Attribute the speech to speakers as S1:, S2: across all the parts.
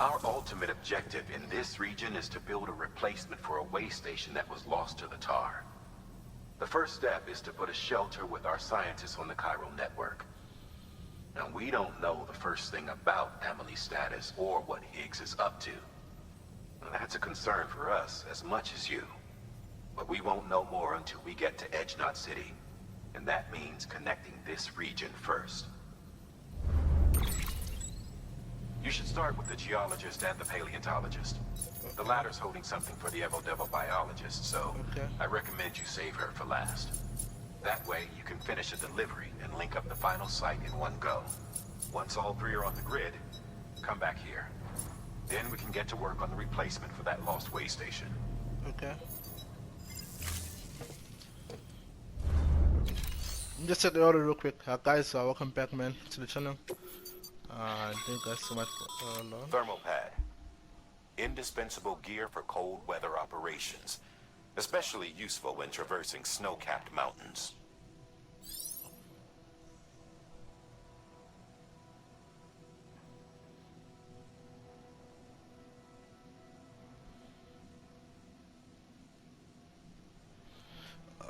S1: Our ultimate objective in this region is to build a replacement for a way station that was lost to the tar. The first step is to put a shelter with our scientists on the Chiral Network. Now, we don't know the first thing about Emily's status or what Higgs is up to. Now, that's a concern for us as much as you. But we won't know more until we get to Edgenot City. And that means connecting this region first. You should start with the geologist and the paleontologist. The latter's holding something for the Evo-Devo biologist, so I recommend you save her for last. That way, you can finish a delivery and link up the final site in one go. Once all three are on the grid, come back here. Then we can get to work on the replacement for that lost way station.
S2: Okay. Just set the order real quick. Guys, welcome back, man, to the channel. Thank you guys so much for
S1: Thermal pad. Indispensable gear for cold weather operations. Especially useful when traversing snow-capped mountains.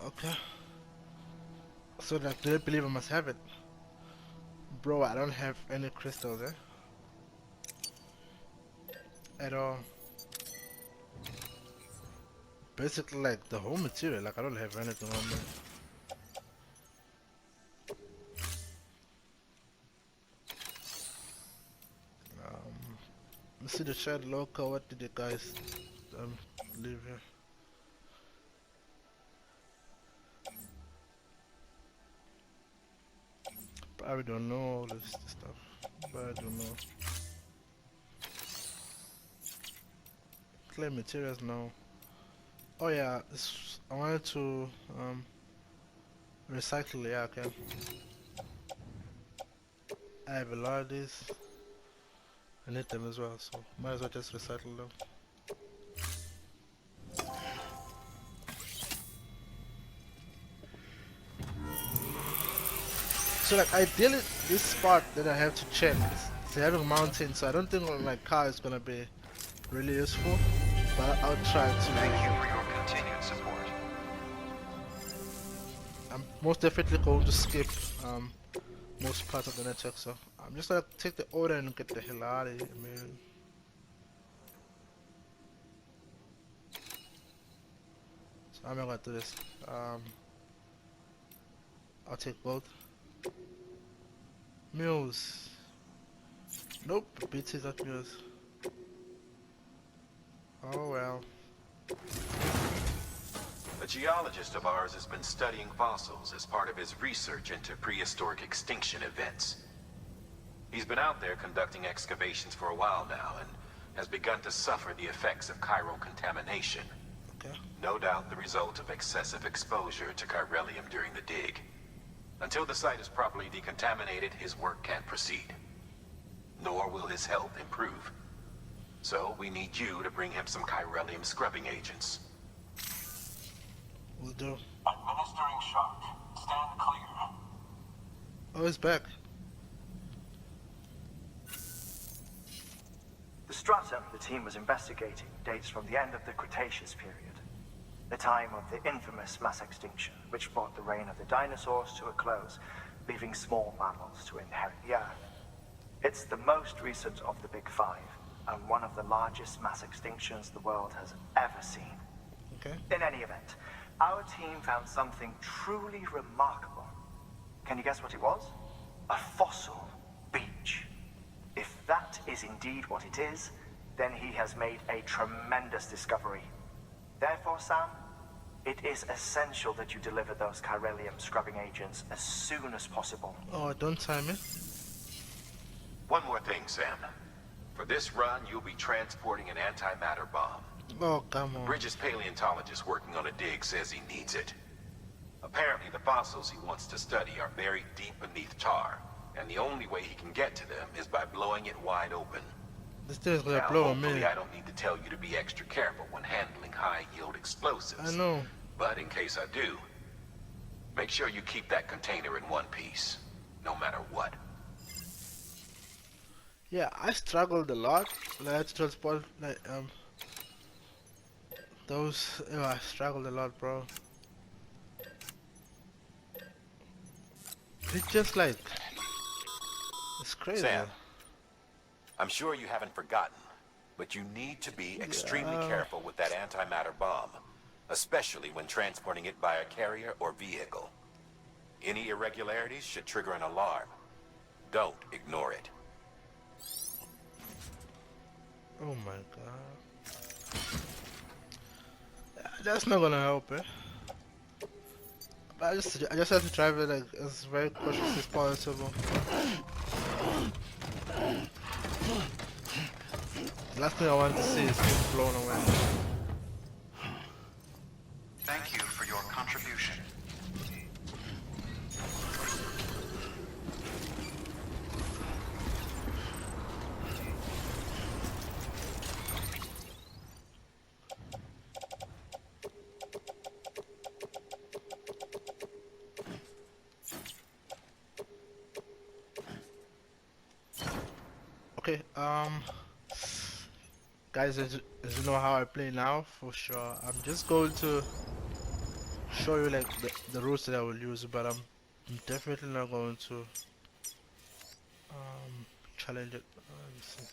S2: Okay. So like, do they believe I must have it? Bro, I don't have any crystals, at all. Basically, like the whole material, like I don't have anything on me. Let's see the chat local. What did you guys leave here? Probably don't know all this stuff, but I don't know. Clay materials now. Oh yeah, I wanted to recycle. Yeah, okay. I have a lot of these. I need them as well, so might as well just recycle them. So like ideally, this spot that I have to check is having mountains, so I don't think my car is gonna be really useful, but I'll try to.
S1: Thank you for your continued support.
S2: I'm most definitely going to skip most parts of the network, so I'm just gonna take the order and get the hell out of here, man. So how am I gonna do this? I'll take both. Mules. Nope, BT's not mules. Oh well.
S1: A geologist of ours has been studying fossils as part of his research into prehistoric extinction events. He's been out there conducting excavations for a while now and has begun to suffer the effects of chiral contamination.
S2: Okay.
S1: No doubt the result of excessive exposure to chiralium during the dig. Until the site is properly decontaminated, his work can't proceed. Nor will his health improve. So we need you to bring him some chiralium scrubbing agents.
S2: Will do.
S3: Administering shock. Stand clear.
S2: Oh, he's back.
S3: The stratum the team was investigating dates from the end of the Cretaceous period, the time of the infamous mass extinction, which brought the reign of the dinosaurs to a close, leaving small mammals to inherit the Earth. It's the most recent of the Big Five, and one of the largest mass extinctions the world has ever seen.
S2: Okay.
S3: In any event, our team found something truly remarkable. Can you guess what it was? A fossil beach. If that is indeed what it is, then he has made a tremendous discovery. Therefore, Sam, it is essential that you deliver those chiralium scrubbing agents as soon as possible.
S2: Oh, don't time it.
S1: One more thing, Sam. For this run, you'll be transporting an antimatter bomb.
S2: Oh, come on.
S1: Bridges' paleontologist working on a dig says he needs it. Apparently, the fossils he wants to study are buried deep beneath tar, and the only way he can get to them is by blowing it wide open.
S2: This thing's gonna
S1: Now,
S2: blow a
S1: hopefully
S2: minute.
S1: I don't need to tell you to be extra careful when handling high-yield explosives.
S2: I know.
S1: But in case I do, make sure you keep that container in one piece, no matter what.
S2: Yeah, I struggled a lot. Like, I had to transport like those. I struggled a lot, bro. It's just like it's crazy.
S1: Sam, I'm sure you haven't forgotten, but you need to be extremely
S2: Yeah.
S1: careful with that antimatter bomb, especially when transporting it by a carrier or vehicle. Any irregularities should trigger an alarm. Don't ignore it.
S2: Oh my god. That's not gonna help, eh? But I just have to drive it like as very cautious as possible. The last thing I want to see is being blown away.
S3: Thank you for your contribution.
S2: Okay, guys, as you know how I play now, for sure, I'm just going to show you like the routes that I will use, but I'm definitely not going to challenge it. Let me see.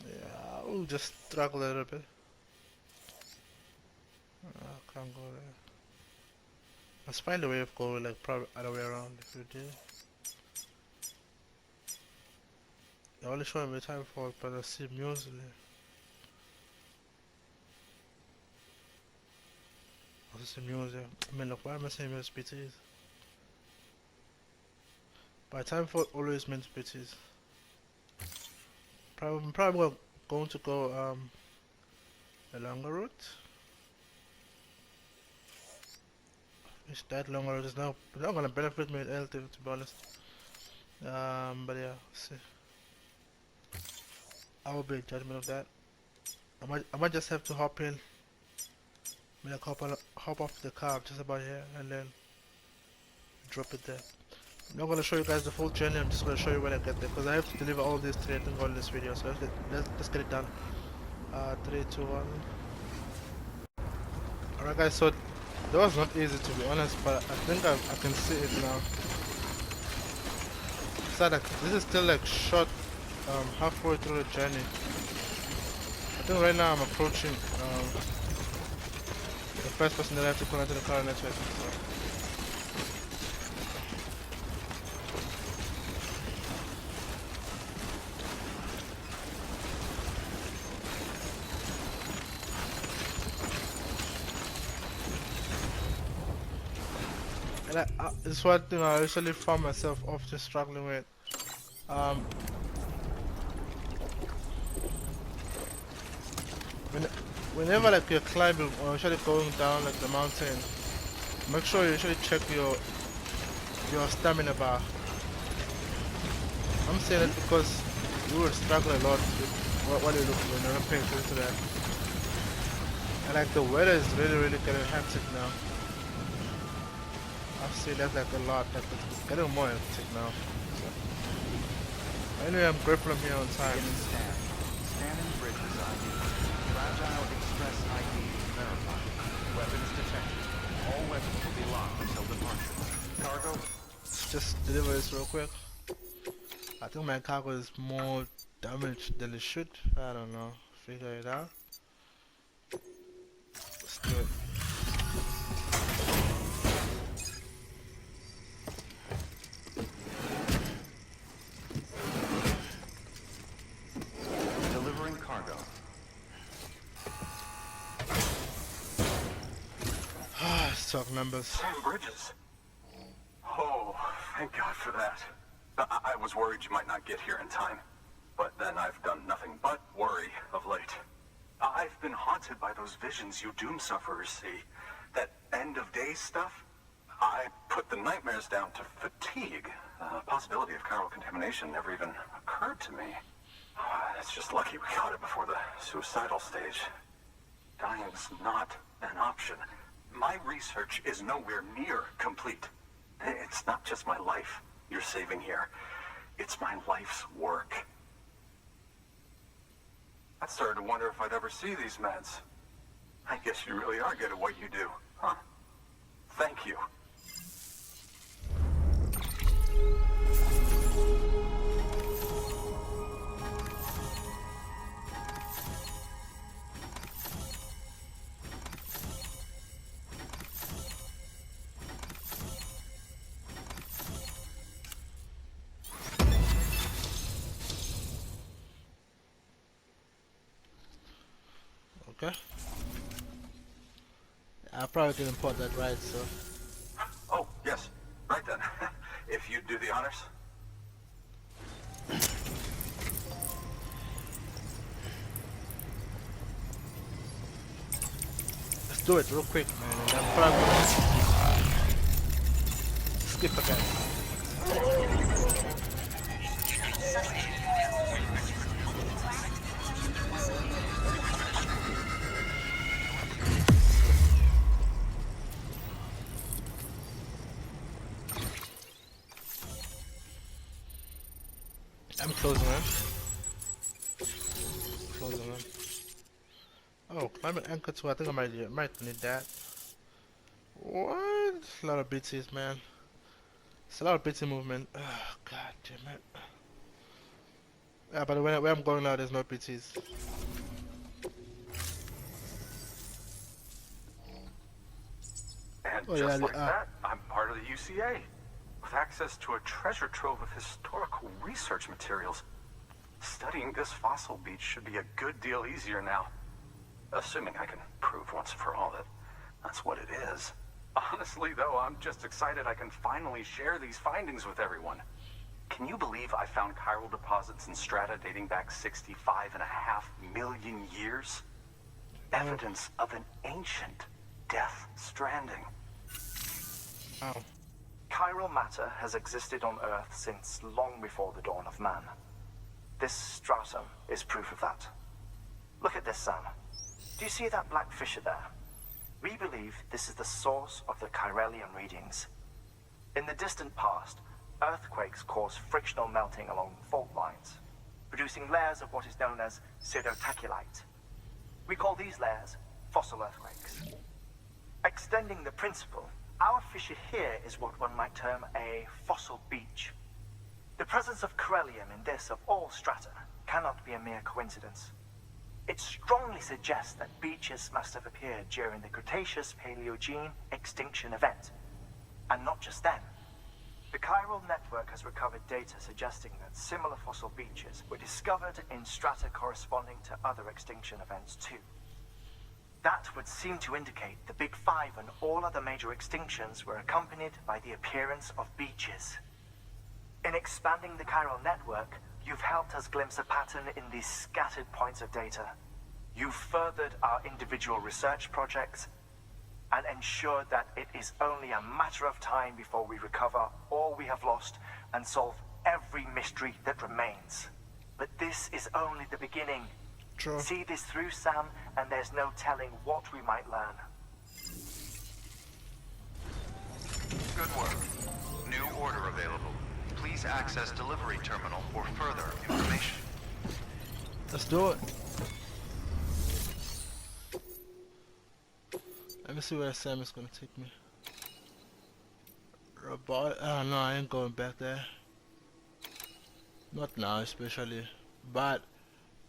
S2: Yeah, I'll just struggle a little bit. I can't go there. Let's find a way of going like probably other way around if you did. You're only showing me time for it, but I see music. I see music. I mean, look, why am I saying USBTs? By time for always meant BTs. I'm probably going to go a longer route. Which that longer route is not gonna benefit me at anything, to be honest. But yeah, see. I will be in judgment of that. I might just have to hop in. Like hop off the car just about here and then drop it there. I'm not gonna show you guys the full journey. I'm just gonna show you when I get there because I have to deliver all this today and go in this video. So let's get it done. 3, 2, 1. Alright, guys. So that was not easy to be honest, but I think I can see it now. So like this is still like short, halfway through the journey. I think right now I'm approaching the first person that I have to connect to the Chiral Network. So. And it's one thing I usually found myself off just struggling with. Whenever like you're climbing or usually going down like the mountain, make sure you usually check your stamina bar. I'm saying it because you will struggle a lot with what you look when you're not paying attention to that. And like the weather is really getting hectic now. I've seen that like a lot, like it's getting more hectic now. So. Anyway, I'm grateful I'm here on time.
S3: Scanning bridges ID. Fragile Express ID verified. Weapons detected. All weapons will be locked until departure. Cargo.
S2: Let's just deliver this real quick. I think my cargo is more damaged than it should. I don't know. Figure it out. Let's do it.
S3: Delivering cargo.
S2: Let's talk numbers.
S4: 10 bridges. Oh, thank God for that. I was worried you might not get here in time. But then I've done nothing but worry of late. I've been haunted by those visions you doom sufferers see. That end of days stuff. I put the nightmares down to fatigue. The possibility of chiral contamination never even occurred to me. It's just lucky we caught it before the suicidal stage. Dying's not an option. My research is nowhere near complete. It's not just my life you're saving here. It's my life's work. I started to wonder if I'd ever see these meds. I guess you really are good at what you do, huh? Thank you.
S2: Okay. I probably can import that, right? So.
S4: Oh, yes. Right then. If you'd do the honors.
S2: Let's do it real quick, man. And I'm probably gonna skip again. I'm closing, man. Closing, man. Oh, climate anchor too. I think I might need that. What? A lot of BTs, man. It's a lot of BT movement. Oh, god damn it. Yeah, but where I'm going now, there's no BTs.
S4: And
S2: Oh,
S4: just
S2: yeah,
S4: like that, I'm part of the UCA. With access to a treasure trove of historical research materials. Studying this fossil beach should be a good deal easier now. Assuming I can prove once and for all that that's what it is. Honestly, though, I'm just excited I can finally share these findings with everyone. Can you believe I found chiral deposits in strata dating back 65.5 million years? Evidence of an ancient death stranding.
S2: Oh.
S3: Chiral matter has existed on Earth since long before the dawn of man. This stratum is proof of that. Look at this, Sam. Do you see that black fissure there? We believe this is the source of the Chiralian readings. In the distant past, earthquakes caused frictional melting along fault lines, producing layers of what is known as pseudotachylite. We call these layers fossil earthquakes. Extending the principle, our fissure here is what one might term a fossil beach. The presence of Chiralium in this of all strata cannot be a mere coincidence. It strongly suggests that beaches must have appeared during the Cretaceous-Paleogene extinction event. And not just then. The Chiral Network has recovered data suggesting that similar fossil beaches were discovered in strata corresponding to other extinction events too. That would seem to indicate the Big Five and all other major extinctions were accompanied by the appearance of beaches. In expanding the Chiral Network, you've helped us glimpse a pattern in these scattered points of data. You've furthered our individual research projects and ensured that it is only a matter of time before we recover all we have lost and solve every mystery that remains. But this is only the beginning.
S2: True.
S3: See this through, Sam, and there's no telling what we might learn.
S5: Good work. New order available. Please access delivery terminal for further information.
S2: Let's do it. Let me see where Sam is gonna take me. Robot? Oh no, I ain't going back there. Not now, especially. But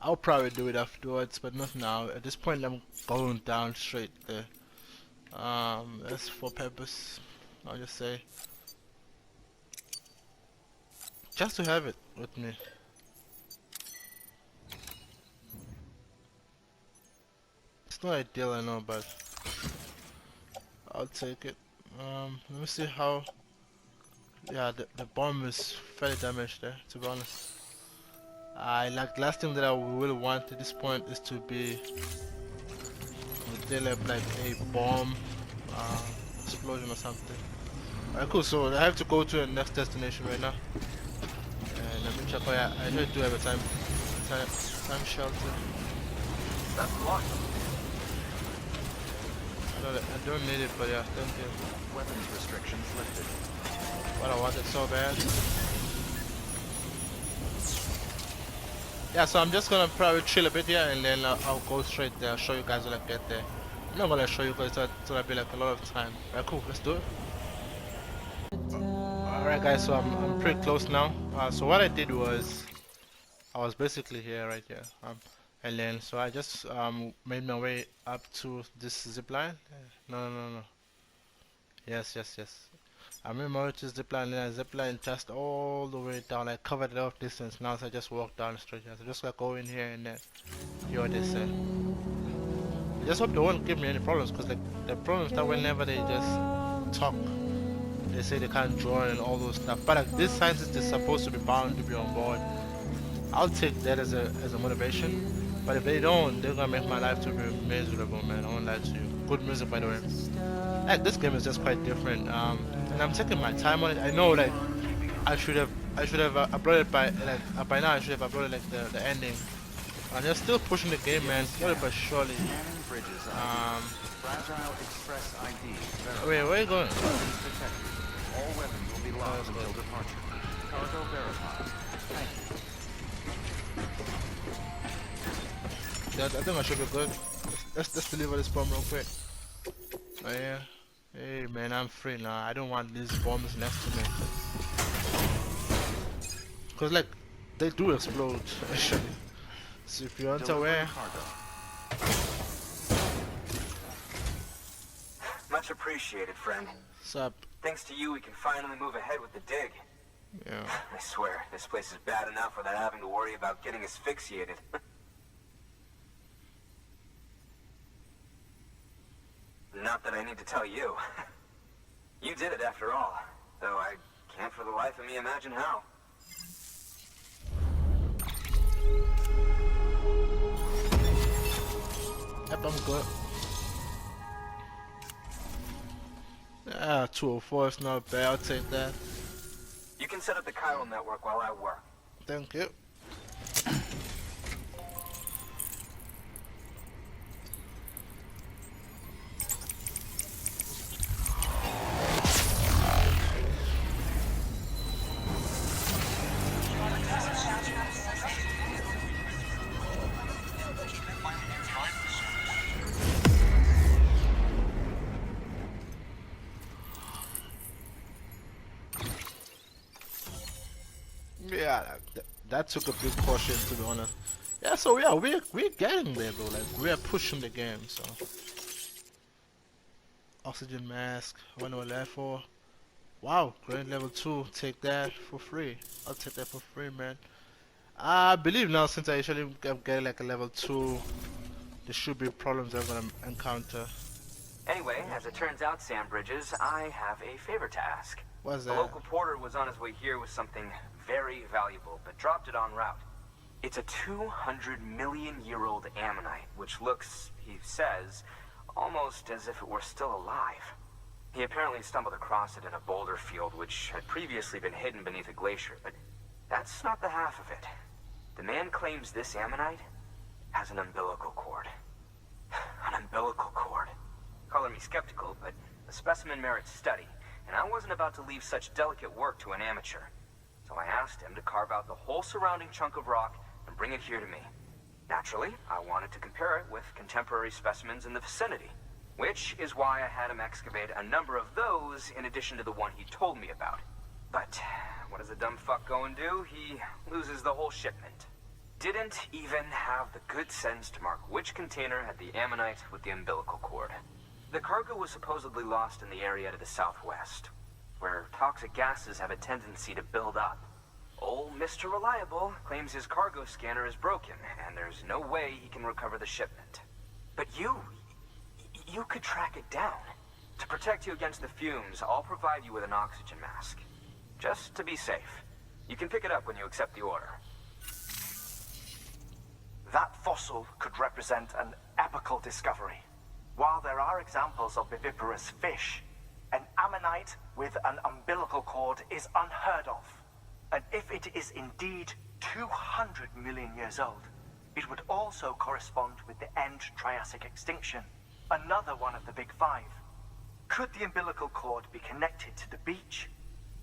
S2: I'll probably do it afterwards, but not now. At this point, I'm going down straight there. That's for purpose. I'll just say, just to have it with me. It's not ideal, I know, but I'll take it. Let me see how. Yeah, the bomb is fairly damaged there, to be honest. Like, last thing that I will want at this point is to be develop like a bomb explosion or something. Alright, cool. So I have to go to the next destination right now. And let me check. Oh yeah, I do have a time shelter.
S4: That's locked.
S2: I don't need it, but yeah, thank you.
S5: Weapons restrictions lifted.
S2: But I want it so bad. Yeah, so I'm just gonna probably chill a bit here and then I'll go straight there. I'll show you guys when I get there. I'm not gonna show you because it's gonna be like a lot of time. Alright, cool, let's do it. Alright guys, so I'm pretty close now. So what I did was I was basically here, right here. And then so I just made my way up to this zip line. No. Yes. I made my way to zip line and I zip line just all the way down. I covered a lot of distance. Now so I just walk down straight here. So just gonna go in here and then hear what they say. I just hope they won't give me any problems, because like the problems that whenever they just talk, they say they can't draw and all those stuff. But like this scientist is supposed to be bound to be on board. I'll take that as a motivation. But if they don't, they're gonna make my life to be miserable, man. I won't lie to you. Good music, by the way. Like, this game is just quite different, and I'm taking my time on it. I know, like, I should have uploaded by now. I should have uploaded like the ending. And they're still pushing the game, man, slowly but surely.
S5: Fragile Express ID.
S2: Wait, where are you going?
S5: Protected. All weapons will be locked until departure. Cargo verified. Thank you.
S2: Yeah, I think I should be good. Let's deliver this bomb real quick. Oh yeah. Hey man, I'm free now. I don't want these bombs next to me. Cause like, they do explode actually. So if you aren't aware.
S3: Much appreciated, friend.
S2: What's up?
S3: Thanks to you, we can finally move ahead with the dig.
S2: Yeah.
S3: I swear, this place is bad enough without having to worry about getting asphyxiated. Not that I need to tell you. You did it after all, though I can't for the life of me imagine how.
S2: Yep, I'm good. Ah, 204 is not bad. I'll take that.
S3: You can set up the Chiral Network while I work.
S2: Thank you. Yeah, that took a big portion, to be honest. Yeah, so yeah, we're getting there though. Like, we are pushing the game. So oxygen mask, what do I left for? Wow, grade level 2. Take that for free. I'll take that for free, man. I believe now, since I usually get like a level 2, there should be problems I'm gonna encounter.
S3: Anyway, as it turns out, Sam Bridges, I have a favor to ask.
S2: What's
S3: The
S2: that?
S3: local porter was on his way here with something very valuable, but dropped it en route. It's a 200-million-year-old ammonite, which looks, he says, almost as if it were still alive. He apparently stumbled across it in a boulder field, which had previously been hidden beneath a glacier, but that's not the half of it. The man claims this ammonite has an umbilical cord. An umbilical cord. Color me skeptical, but the specimen merits study, and I wasn't about to leave such delicate work to an amateur. So I asked him to carve out the whole surrounding chunk of rock and bring it here to me. Naturally, I wanted to compare it with contemporary specimens in the vicinity, which is why I had him excavate a number of those in addition to the one he told me about. But what does a dumb fuck go and do? He loses the whole shipment. Didn't even have the good sense to mark which container had the ammonite with the umbilical cord. The cargo was supposedly lost in the area to the southwest, where toxic gases have a tendency to build up. Old Mr. Reliable claims his cargo scanner is broken, and there's no way he can recover the shipment. But you could track it down. To protect you against the fumes, I'll provide you with an oxygen mask. Just to be safe. You can pick it up when you accept the order. That fossil could represent an epical discovery. While there are examples of viviparous fish, an ammonite with an umbilical cord is unheard of. And if it is indeed 200 million years old, it would also correspond with the end Triassic extinction. Another one of the big five. Could the umbilical cord be connected to the beach?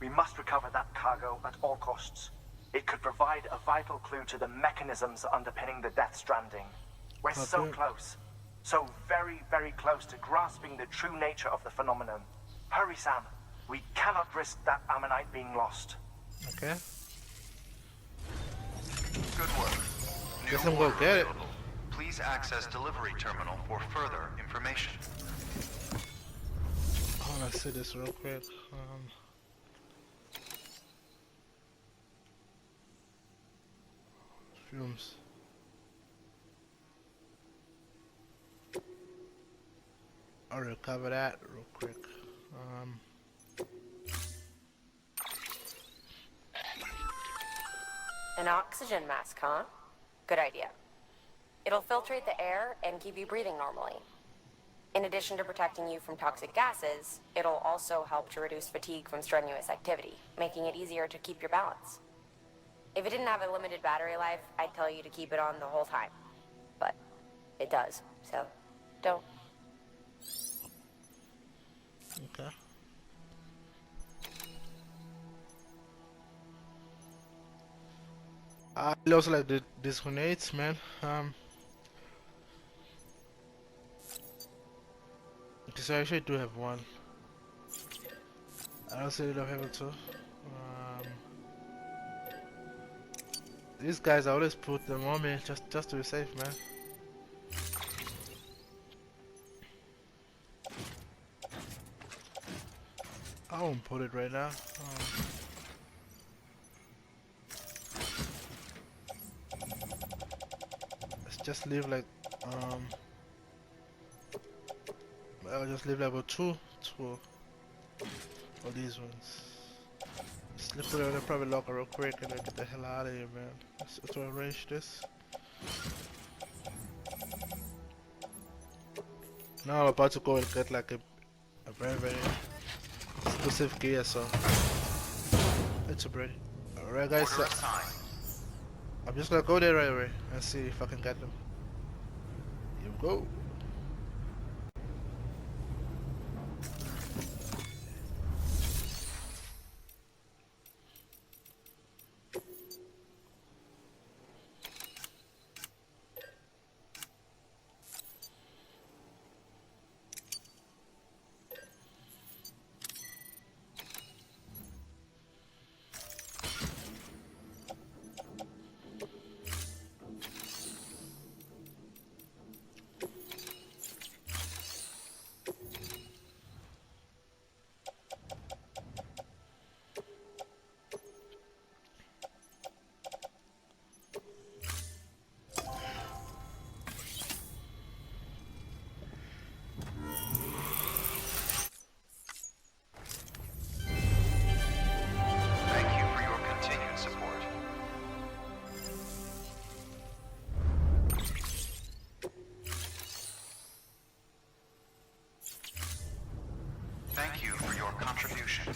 S3: We must recover that cargo at all costs. It could provide a vital clue to the mechanisms underpinning the Death Stranding. We're so
S2: Okay.
S3: close. So very, very close to grasping the true nature of the phenomenon. Hurry, Sam. We cannot risk that ammonite being lost.
S2: Okay.
S5: Good work. New
S2: Guess I'm gonna
S5: order
S2: get it.
S5: available. Please access delivery terminal for further information.
S2: I wanna see this real quick. Fumes. I'll recover that real quick.
S6: An oxygen mask, huh? Good idea. It'll filtrate the air and keep you breathing normally. In addition to protecting you from toxic gases, it'll also help to reduce fatigue from strenuous activity, making it easier to keep your balance. If it didn't have a limited battery life, I'd tell you to keep it on the whole time. But it does, so don't.
S2: Okay. I also like these grenades, man. Because I actually do have one. I also don't have it too. These guys, I always put them on me just to be safe, man. I won't put it right now. Let's just leave like I'll just leave like about two of these ones. Let's put it in the private locker real quick and then get the hell out of here, man. Let's arrange this. Now I'm about to go and get like a very, very exclusive gear, so it's ready. Alright guys,
S5: Order assigned.
S2: I'm just gonna go there right away and see if I can get them. Here we go.
S5: Thank you for your continued support. Thank you for your contribution.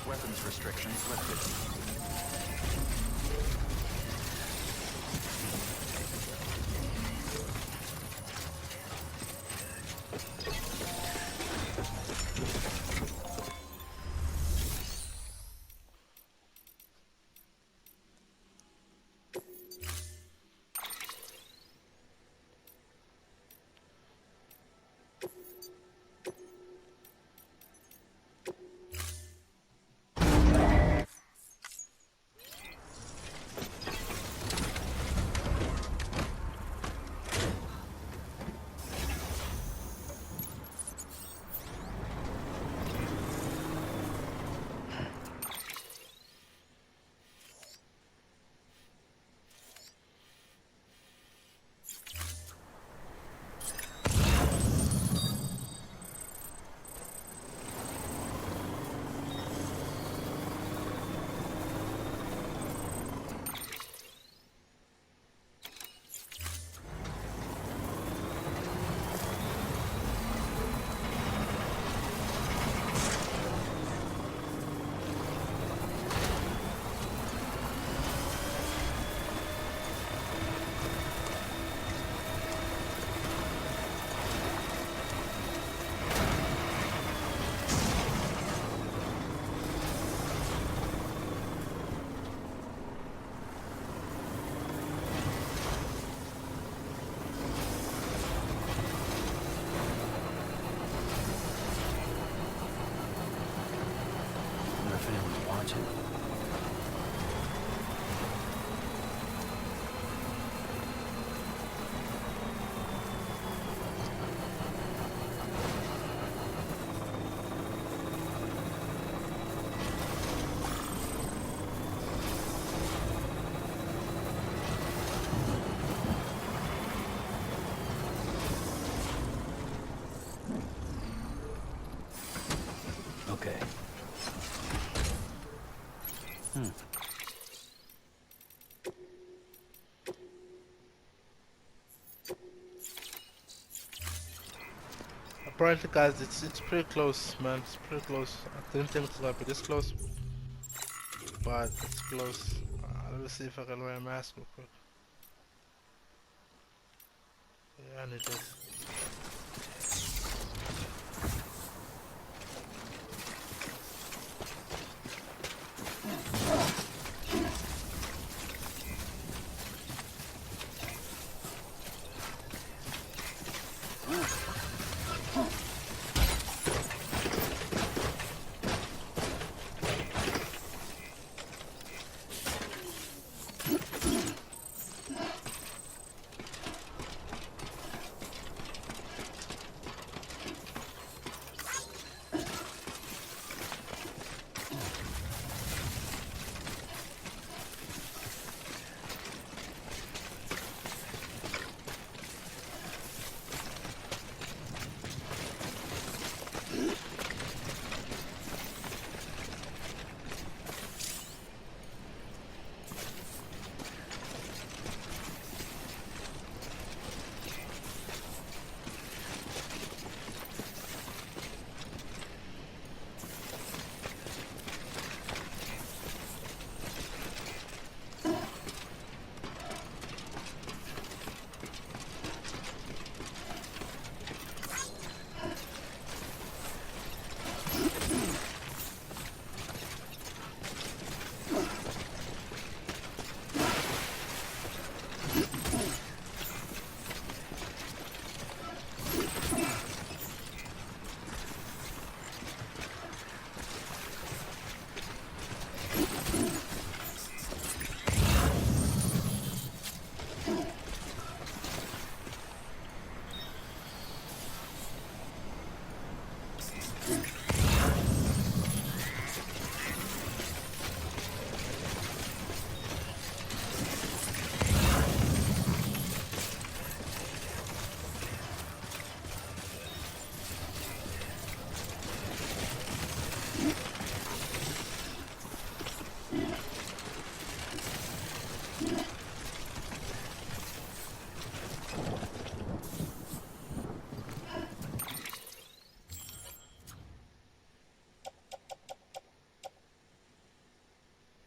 S4: Weapons restrictions lifted.
S2: Apparently, guys, it's pretty close, man. It's pretty close. I didn't think it was gonna be this close, but it's close. Let me see if I can wear a mask real quick. Yeah, I need this.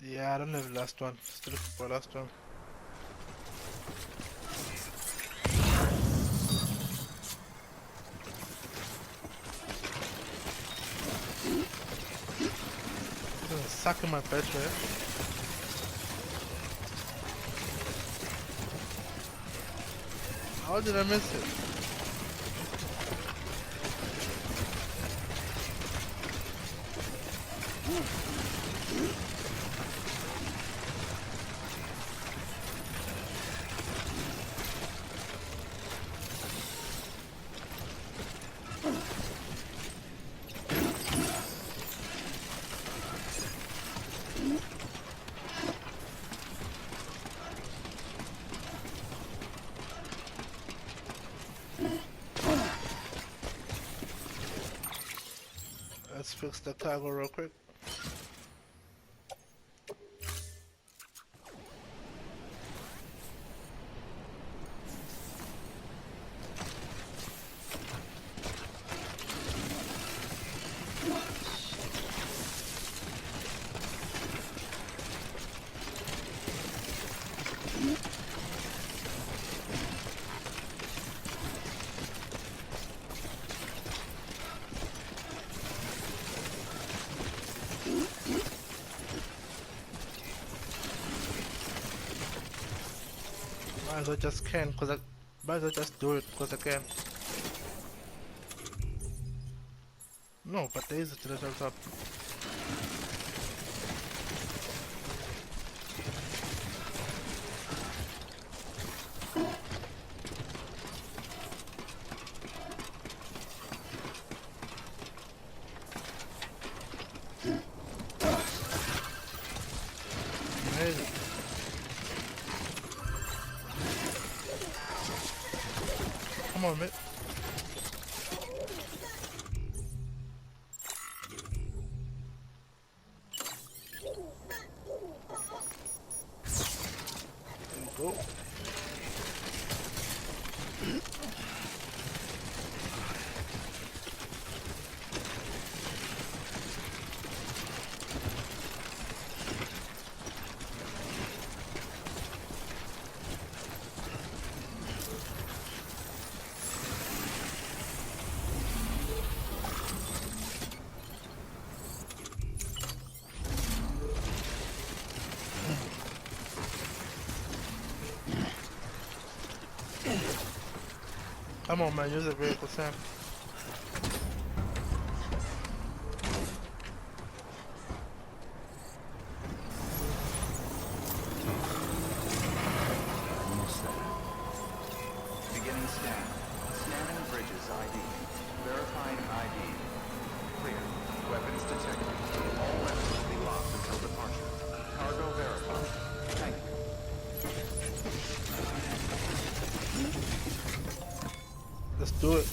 S2: Yeah, I don't have the last one. Still looking for the last one. Sucking my petrol. How did I miss it? Let's fix the cargo real quick. Might as well just can, cause I might as well just do it, cause I can. No, but there is a treasure top. Amazing. Come on, mate. There you go. Come on, man, use the vehicle, Sam.
S5: Beginning scan. Scanning bridges ID. Verifying ID. Clear. Weapons detected. All weapons will be locked until departure. Cargo verified. Thank you.
S2: Let's do it.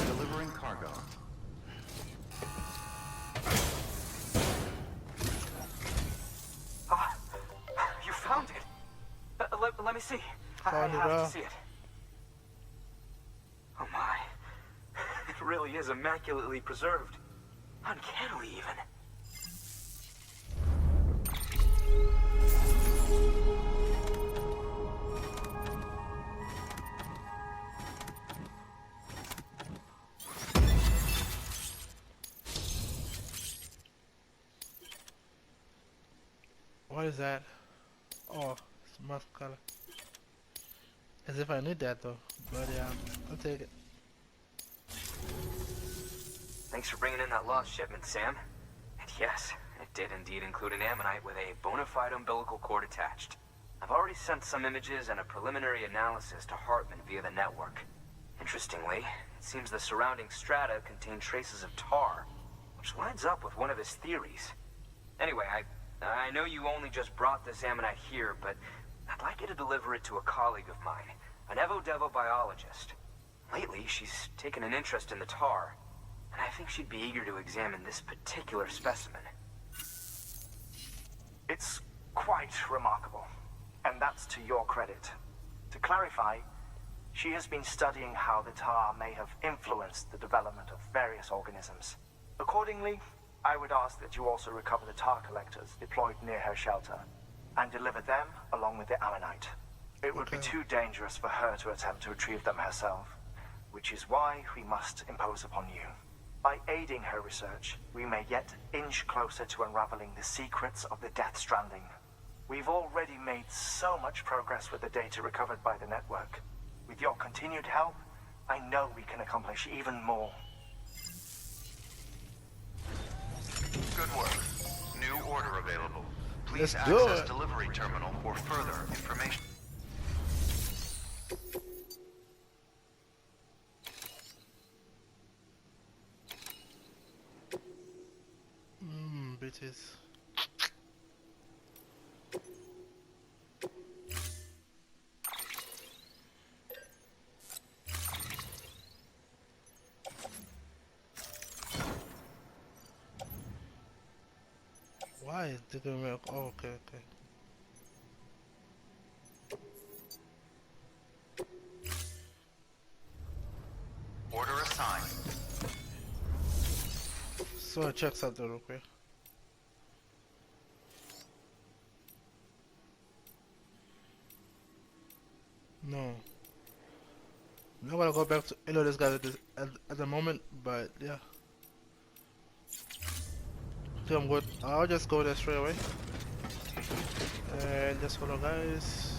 S5: Delivering cargo.
S3: Ah, you found it. Let me see. I
S2: Found it,
S3: have to see it. Oh my. It really is immaculately preserved. Uncannily even.
S2: What is that? Oh, it's MUSK color. As if I need that though. But yeah, I'll take it.
S3: Thanks for bringing in that lost shipment, Sam. And yes, it did indeed include an ammonite with a bona fide umbilical cord attached. I've already sent some images and a preliminary analysis to Heartman via the network. Interestingly, it seems the surrounding strata contain traces of tar, which lines up with one of his theories. Anyway, I know you only just brought this ammonite here, but I'd like you to deliver it to a colleague of mine, an Evo-Devo biologist. Lately, she's taken an interest in the tar, and I think she'd be eager to examine this particular specimen. It's quite remarkable, and that's to your credit. To clarify, she has been studying how the tar may have influenced the development of various organisms. Accordingly, I would ask that you also recover the tar collectors deployed near her shelter, and deliver them along with the ammonite. It would be too dangerous for her to attempt to retrieve them herself, which is why we must impose upon you. By aiding her research, we may yet inch closer to unraveling the secrets of the Death Stranding. We've already made so much progress with the data recovered by the network. With your continued help, I know we can accomplish even more.
S5: Good work. New order available. Please
S2: Let's do
S5: access
S2: it.
S5: delivery terminal for further information.
S2: Bitches. Why is it gonna make? Oh, okay, okay.
S5: Order assigned.
S2: So I check something real quick. No. I'm not gonna go back to any of this guy at the moment, but yeah. I think I'm good. I'll just go there straight away. And just follow, guys.